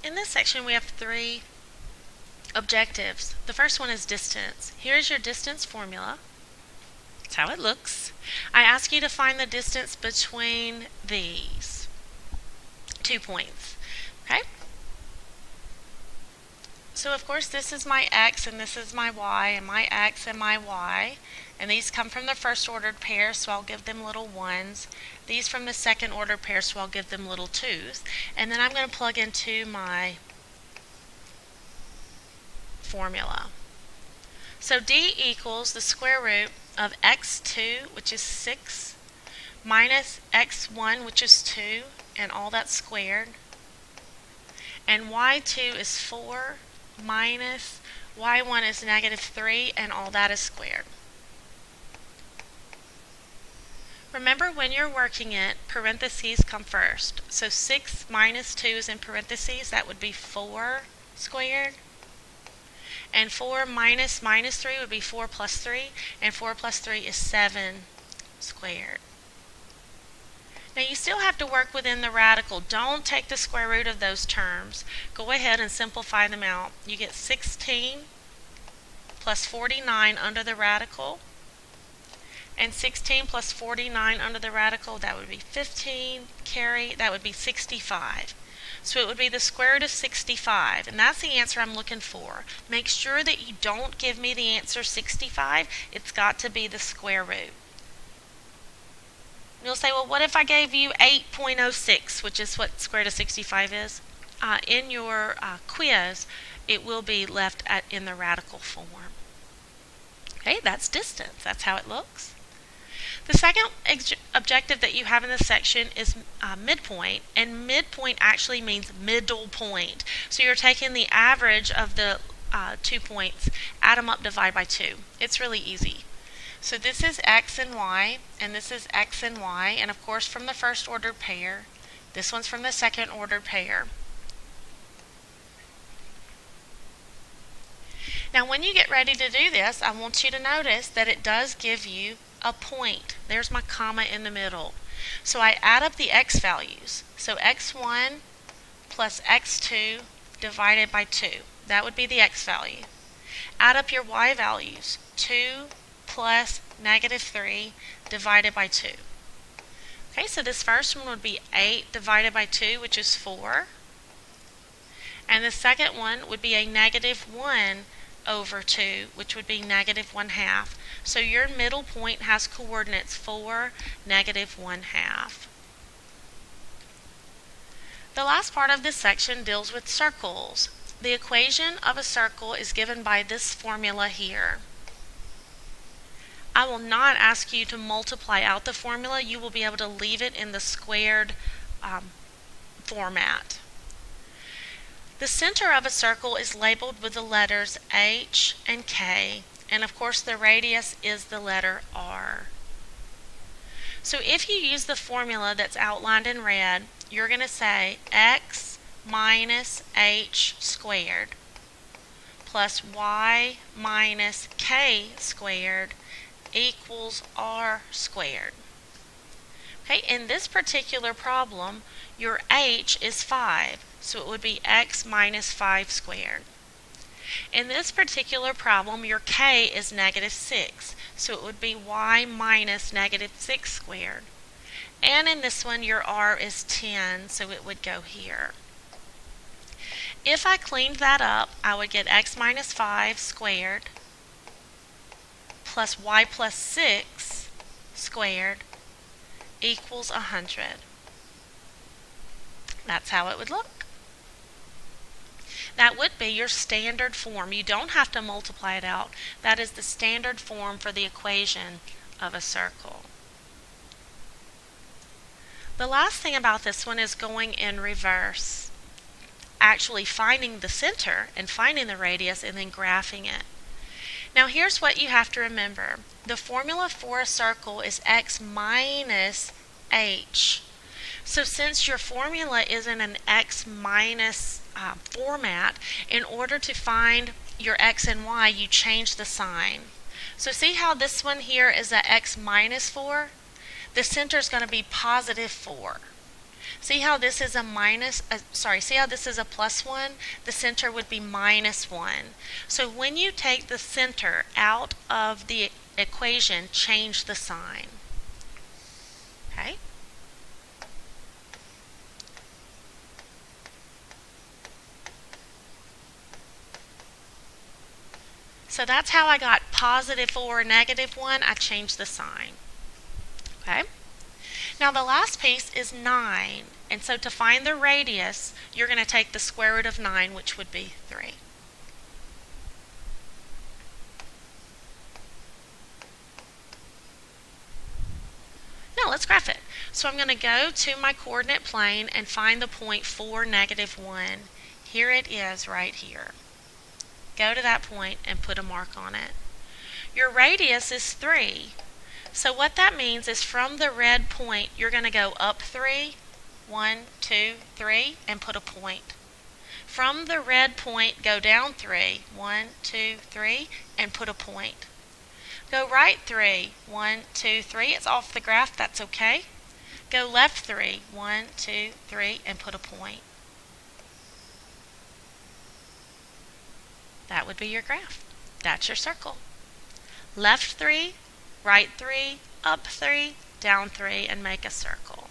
In this section we have three objectives. The first one is distance. Here's your distance formula. That's how it looks. I ask you to find the distance between these 2 points. Okay? So of course this is my x and this is my y, and my x and my y, and these come from the first ordered pair, so I'll give them little 1s. These from the second ordered pair, so I'll give them little 2s. And then I'm going to plug into my formula. So d equals the square root of x2, which is 6, minus x1, which is 2, and all that squared. And y2 is 4, minus y1 is negative 3, and all that is squared. Remember, when you're working it, parentheses come first. So 6 minus 2 is in parentheses. That would be 4 squared. And 4 minus 3 would be 4 plus 3. And 4 plus 3 is 7 squared. Now you still have to work within the radical. Don't take the square root of those terms. Go ahead and simplify them out. You get 16 plus 49 under the radical. And 16 plus 49 under the radical, that would be 15, carry, that would be 65. So it would be the square root of 65, and that's the answer I'm looking for. Make sure that you don't give me the answer 65. It's got to be the square root. You'll say, well, what if I gave you 8.06, which is what square root of 65 is? In your quiz, it will be left in the radical form. Okay, that's distance. That's how it looks. The second objective that you have in this section is midpoint, and midpoint actually means middle point. So you're taking the average of the 2 points, add them up, divide by 2. It's really easy. So this is x and y, and this is x and y, and of course from the first ordered pair. This one's from the second ordered pair. Now when you get ready to do this, I want you to notice that it does give you a point. There's my comma in the middle. So I add up the x values. So x1 plus x2 divided by 2. That would be the x value. Add up your y values. 2 plus negative 3 divided by 2. Okay, so this first one would be 8 divided by 2, which is 4. And the second one would be a negative 1 over 2, which would be negative 1/2. So your middle point has coordinates 4, negative 1/2. The last part of this section deals with circles. The equation of a circle is given by this formula here. I will not ask you to multiply out the formula. You will be able to leave it in the squared format. The center of a circle is labeled with the letters H and K, and of course the radius is the letter R. So if you use the formula that's outlined in red, you're going to say x minus h squared plus y minus k squared equals r squared. Okay, in this particular problem, your h is 5. So it would be x minus 5 squared. In this particular problem, your k is negative 6. So it would be y minus negative 6 squared. And in this one, your r is 10, so it would go here. If I cleaned that up, I would get x minus 5 squared plus y plus 6 squared equals 100. That's how it would look. That would be your standard form. You don't have to multiply it out. That is the standard form for the equation of a circle. The last thing about this one is going in reverse. Actually finding the center and finding the radius and then graphing it. Now here's what you have to remember. The formula for a circle is x minus h. So since your formula is in an x minus format, in order to find your x and y, you change the sign. So see how this one here is a x minus 4? The center is going to be positive 4. See how this is a see how this is a plus 1? The center would be minus 1. So when you take the center out of the equation, change the sign. Okay? So that's how I got positive 4 or negative 1. I changed the sign. Okay? Now the last piece is 9. And so to find the radius, you're going to take the square root of 9, which would be 3. Now let's graph it. So I'm going to go to my coordinate plane and find the point 4, negative 1. Here it is right here. Go to that point and put a mark on it. Your radius is 3. So what that means is from the red point, you're going to go up 3, 1, 2, 3, and put a point. From the red point, go down 3, 1, 2, 3, and put a point. Go right 3, 1, 2, 3. It's off the graph, that's okay. Go left 3, 1, 2, 3, and put a point. That would be your graph. That's your circle. Left 3, right 3, up 3, down 3, and make a circle.